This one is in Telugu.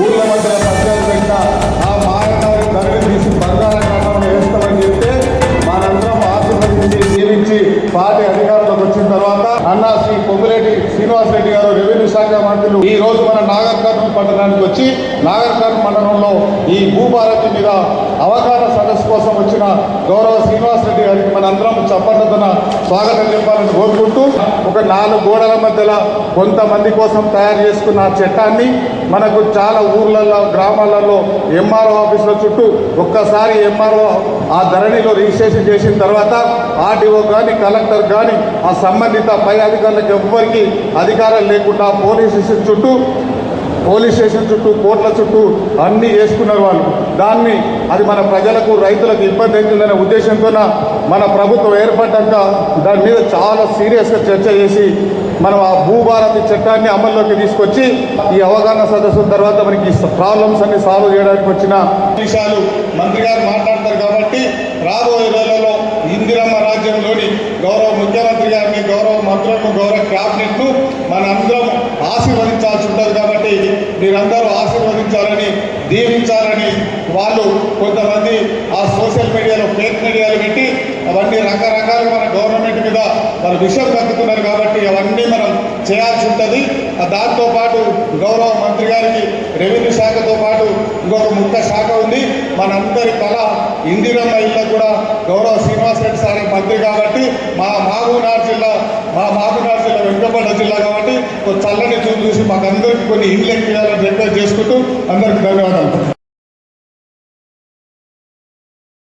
ఊర్ల మధ్య పంచాయతీ పెట్టిన ఆ మాయకారి ధరని తీసి బంగాళాఖాతంలో వేస్తామని చెప్తే మనందరం ఆశీర్వదించి జీవించి పార్టీ అధికారంలోకి వచ్చిన తర్వాత అన్న శ్రీ పొంగులేటి శ్రీనివాస్ రెడ్డి గారు రెవెన్యూ శాఖ మంత్రులు ఈ రోజు మన నాగర్ కర్నూలు పట్టణానికి వచ్చి నాగర్ కర్నూలు మండలంలో ఈ భూభారతి మీద అవగాహన సదస్సు కోసం వచ్చిన గౌరవ శ్రీనివాస్ రెడ్డి గారికి మనందరం చప్పట్లతోన స్వాగతం చెప్పాలని కోరుకుంటూ ఒక 4 గోడల మధ్యలో కొంతమంది కోసం తయారు చేసుకున్న ఆ చట్టాన్ని మనకు చాలా ఊర్లలో గ్రామాలలో ఎంఆర్ఓ ఆఫీసుల చుట్టూ ఒక్కసారి ఎంఆర్ఓ ఆ ధరణిలో రిజిస్ట్రేషన్ చేసిన తర్వాత ఆర్డీఓ కానీ కలెక్టర్ కానీ ఆ సంబంధిత పై అధికారులకు ఎవ్వరికి అధికారం లేకుండా పోలీస్ స్టేషన్ చుట్టూ కోర్టుల చుట్టూ అన్నీ వేసుకున్నారు వాళ్ళు. దాన్ని అది మన ప్రజలకు రైతులకు ఇబ్బంది అవుతుందనే ఉద్దేశంతో మన ప్రభుత్వం ఏర్పడ్డాక దాని మీద చాలా సీరియస్గా చర్చ చేసి మనం ఆ భూభారతి చట్టాన్ని అమల్లోకి తీసుకొచ్చి ఈ అవగాహన సదస్సు తర్వాత మనకి ప్రాబ్లమ్స్ అన్ని సాల్వ్ చేయడానికి వచ్చిన విషయాలు మంత్రి గారు మాట్లాడతారు. కాబట్టి రాబోయే రోజులలో ఇందిరమ్మ రాజ్యంలోని గౌరవ ముఖ్యమంత్రి గారిని, గౌరవ మంత్రులను, గౌరవ క్యాబినెట్ను మనందరం ఆశీర్వదించాల్సి ఉంటుంది. కాబట్టి మీరందరూ ఆశీర్వదించాలని, దీవించాలని వాళ్ళు కొంతమంది ఆ సోషల్ మీడియాలో ఫేక్ మీడియాలు పెట్టి అవన్నీ రకరకాలుగా మన గవర్నమెంట్ మీద వాళ్ళు విషయం కక్కుతున్నారు. కాబట్టి అవన్నీ మనం చేయాల్సి ఉంటుంది. దాంతోపాటు గౌరవ మంత్రి గారికి రెవెన్యూ శాఖతో పాటు ఇంకొక ముఖ్య శాఖ ఉంది. మనందరి కళ ఇందిరమ్మ ఇళ్ళకు కూడా గౌరవ శ్రీనివాస్ రెడ్డి సార్ మంత్రి కాబట్టి మా మహబూబ్నగర్ జిల్లా వెనుకబడ్డ జిల్లా కాబట్టి చల్లని చూసి మాకందరికీ కొన్ని ఇండ్లు ఎక్కియాలని రిక్వెస్ట్ చేసుకుంటూ అందరికీ ధన్యవాదాలు.